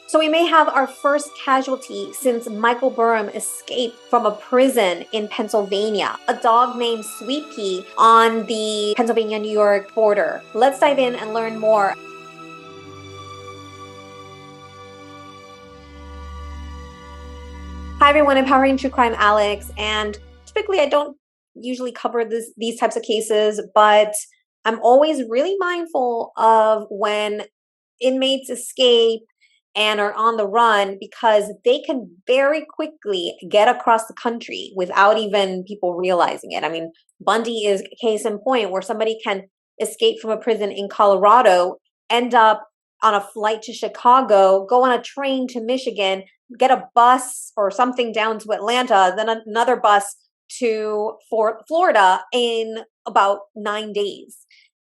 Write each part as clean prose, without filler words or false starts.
So we may have our first casualty since Michael Burham escaped from a prison in Pennsylvania, a dog named Sweet Pea on the Pennsylvania-New York border. Let's dive in and learn more. Hi everyone, Empowering True Crime Alex, and typically I don't usually cover these types of cases, but I'm always really mindful of when inmates escape and are on the run because they can very quickly get across the country without even people realizing it. I mean, Bundy is a case in point where somebody can escape from a prison in Colorado, end up on a flight to Chicago, go on a train to Michigan, get a bus or something down to Atlanta, then another bus to Florida in about 9 days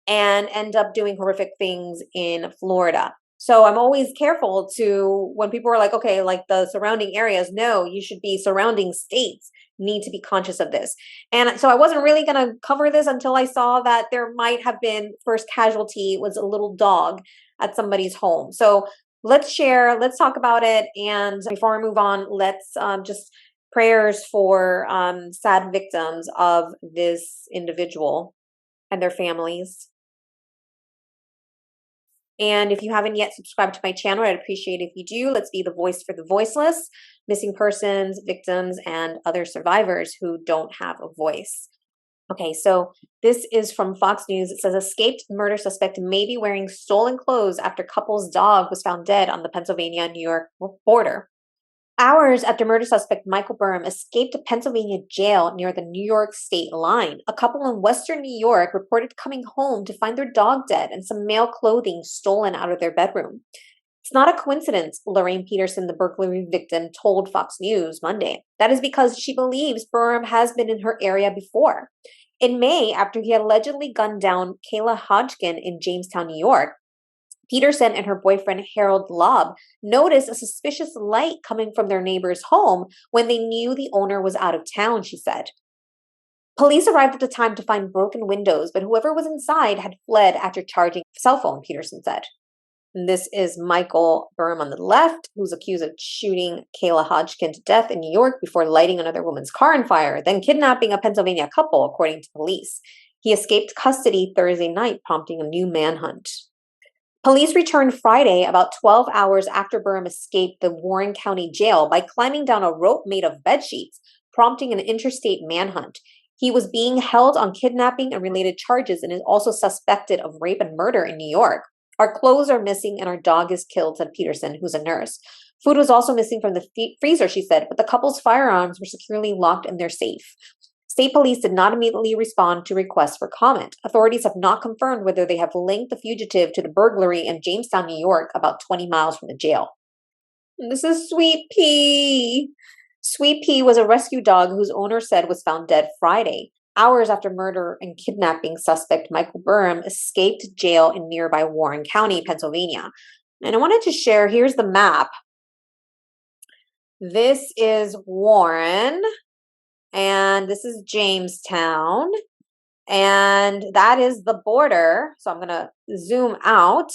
and end up doing horrific things in Florida. So I'm always careful to when people are like, okay, like the surrounding areas, no, you should be surrounding states need to be conscious of this. And so I wasn't really going to cover this until I saw that there might have been first casualty was a little dog at somebody's home. So let's share, let's talk about it. And before I move on, let's just prayers for sad victims of this individual and their families. And if you haven't yet subscribed to my channel, I'd appreciate if you do. Let's be the voice for the voiceless, missing persons, victims, and other survivors who don't have a voice. Okay, so this is from Fox News. It says, escaped murder suspect may be wearing stolen clothes after couple's dog was found dead on the Pennsylvania-New York border. Hours after murder suspect Michael Burham escaped a Pennsylvania jail near the New York state line, a couple in western New York reported coming home to find their dog dead and some male clothing stolen out of their bedroom. It's not a coincidence, Lorraine Peterson, the burglary victim, told Fox News Monday. That is because she believes Burham has been in her area before. In May, after he allegedly gunned down Kayla Hodgkin in Jamestown, New York, Peterson and her boyfriend Harold Lobb noticed a suspicious light coming from their neighbor's home when they knew the owner was out of town, she said. Police arrived at the time to find broken windows, but whoever was inside had fled after charging a cell phone, Peterson said. And this is Michael Burham on the left, who's accused of shooting Kayla Hodgkin to death in New York before lighting another woman's car on fire, then kidnapping a Pennsylvania couple, according to police. He escaped custody Thursday night, prompting a new manhunt. Police returned Friday about 12 hours after Burham escaped the Warren County Jail by climbing down a rope made of bedsheets, prompting an interstate manhunt. He was being held on kidnapping and related charges and is also suspected of rape and murder in New York. Our clothes are missing and our dog is killed, said Peterson, who's a nurse. Food was also missing from the freezer, she said, but the couple's firearms were securely locked in their safe. State police did not immediately respond to requests for comment. Authorities have not confirmed whether they have linked the fugitive to the burglary in Jamestown, New York, about 20 miles from the jail. And this is Sweet Pea. Sweet Pea was a rescue dog whose owner said was found dead Friday, hours after murder and kidnapping suspect Michael Burham escaped jail in nearby Warren County, Pennsylvania. And I wanted to share, here's the map. This is Warren. And this is Jamestown, and that is the border. So I'm going to zoom out.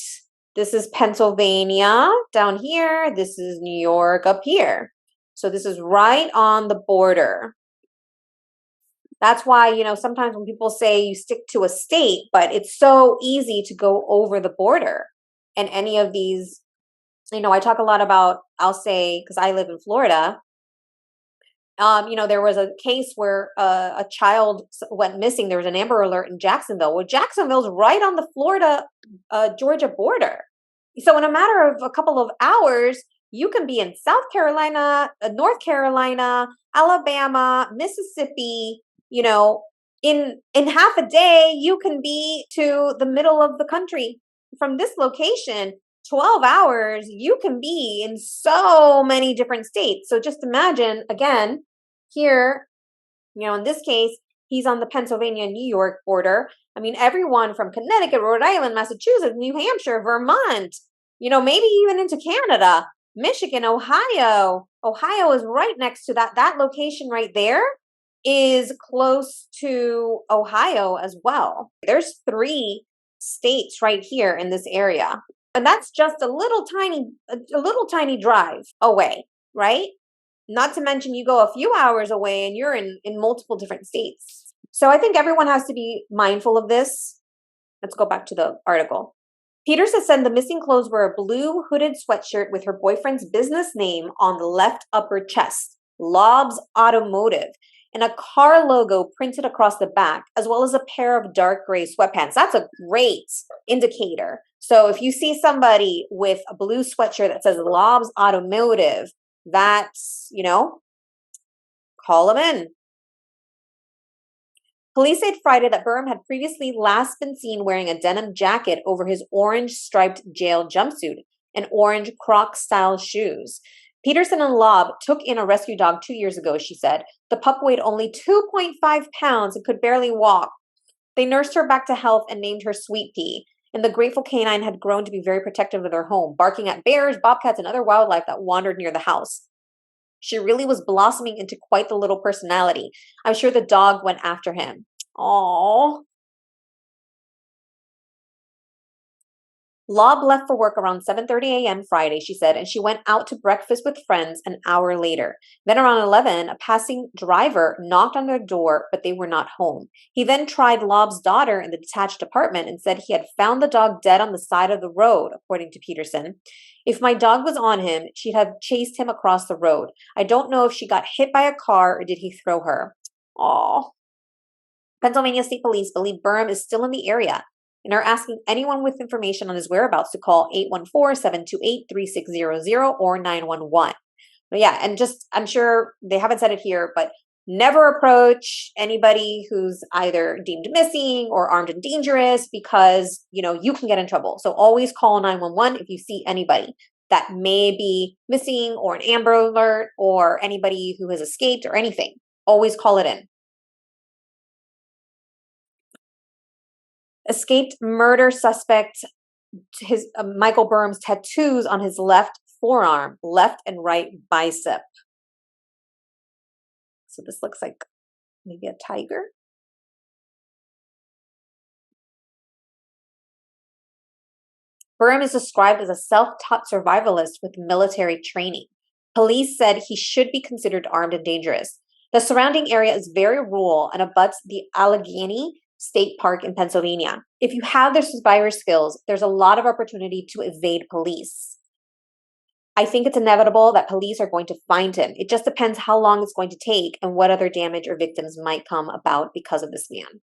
This is Pennsylvania down here. This is New York up here. So this is right on the border. That's why, you know, sometimes when people say you stick to a state, but it's so easy to go over the border. And any of these, you know, I talk a lot about, I'll say, because I live in Florida, you know, there was a case where a child went missing. There was an Amber Alert in Jacksonville. Well, Jacksonville's right on the Florida-Georgia border. So in a matter of a couple of hours, you can be in South Carolina, North Carolina, Alabama, Mississippi, you know, in half a day, you can be to the middle of the country. From this location, 12 hours, you can be in so many different states. So just imagine, again, here, you know, in this case, he's on the Pennsylvania-New York border. I mean, everyone from Connecticut, Rhode Island, Massachusetts, New Hampshire, Vermont, you know, maybe even into Canada, Michigan, Ohio. Ohio is right next to that. That location right there is close to Ohio as well. There's 3 states right here in this area. And that's just a little tiny drive away, right? Not to mention you go a few hours away and you're in multiple different states. So I think everyone has to be mindful of this. Let's go back to the article. Peterson said the missing clothes were a blue hooded sweatshirt with her boyfriend's business name on the left upper chest, Lobbs Automotive, and a car logo printed across the back, as well as a pair of dark gray sweatpants. That's a great indicator. So if you see somebody with a blue sweatshirt that says Lobbs Automotive, that's, call them in. Police said Friday that Burham had previously last been seen wearing a denim jacket over his orange striped jail jumpsuit and orange Croc-style shoes. Peterson and Lobb took in a rescue dog 2 years ago, she said. The pup weighed only 2.5 pounds and could barely walk. They nursed her back to health and named her Sweet Pea, and the grateful canine had grown to be very protective of their home, barking at bears, bobcats, and other wildlife that wandered near the house. She really was blossoming into quite the little personality. I'm sure the dog went after him. Aww. Lobb left for work around 7:30 a.m. Friday, she said, and she went out to breakfast with friends an hour later. Then around 11, a passing driver knocked on their door, but they were not home. He then tried Lobb's daughter in the detached apartment and said he had found the dog dead on the side of the road, according to Peterson. If my dog was on him, she'd have chased him across the road. I don't know if she got hit by a car or did he throw her. Aww. Pennsylvania State Police believe Burham is still in the area and are asking anyone with information on his whereabouts to call 814-728-3600 or 911. But yeah, and just, I'm sure they haven't said it here, but never approach anybody who's either deemed missing or armed and dangerous because, you can get in trouble. So always call 911 if you see anybody that may be missing or an Amber Alert or anybody who has escaped or anything. Always call it in. Escaped murder suspect, Michael Burham's tattoos on his left forearm, left and right bicep. So this looks like maybe a tiger. Burham is described as a self-taught survivalist with military training. Police said he should be considered armed and dangerous. The surrounding area is very rural and abuts the Allegheny State Park in Pennsylvania. If you have the survivor skills, there's a lot of opportunity to evade police. I think it's inevitable that police are going to find him. It just depends how long it's going to take and what other damage or victims might come about because of this man.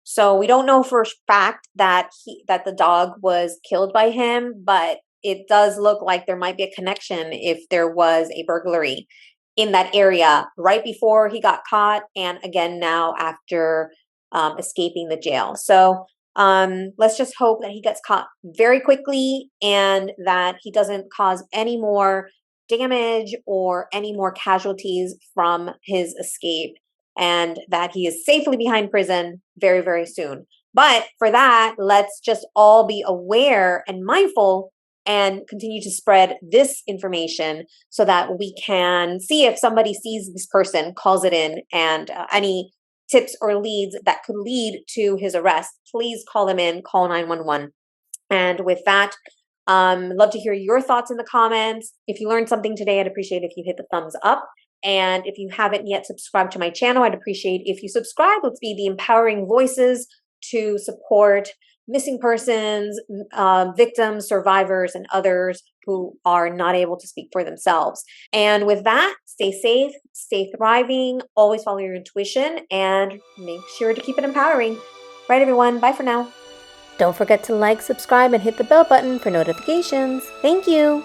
So we don't know for a fact that the dog was killed by him, but it does look like there might be a connection if there was a burglary in that area right before he got caught and again now after escaping the jail. So let's just hope that he gets caught very quickly and that he doesn't cause any more damage or any more casualties from his escape and that he is safely behind prison very, very soon. But for that, let's just all be aware and mindful and continue to spread this information so that we can see if somebody sees this person, calls it in, and any tips or leads that could lead to his arrest, please call them in, call 911. And with that, love to hear your thoughts in the comments. If you learned something today, I'd appreciate if you hit the thumbs up. And if you haven't yet subscribed to my channel, I'd appreciate if you subscribe. Let's be the empowering voices to support missing persons, victims, survivors, and others who are not able to speak for themselves. And with that, stay safe, stay thriving, always follow your intuition, and make sure to keep it empowering. Right, everyone. Bye for now. Don't forget to like, subscribe, and hit the bell button for notifications. Thank you.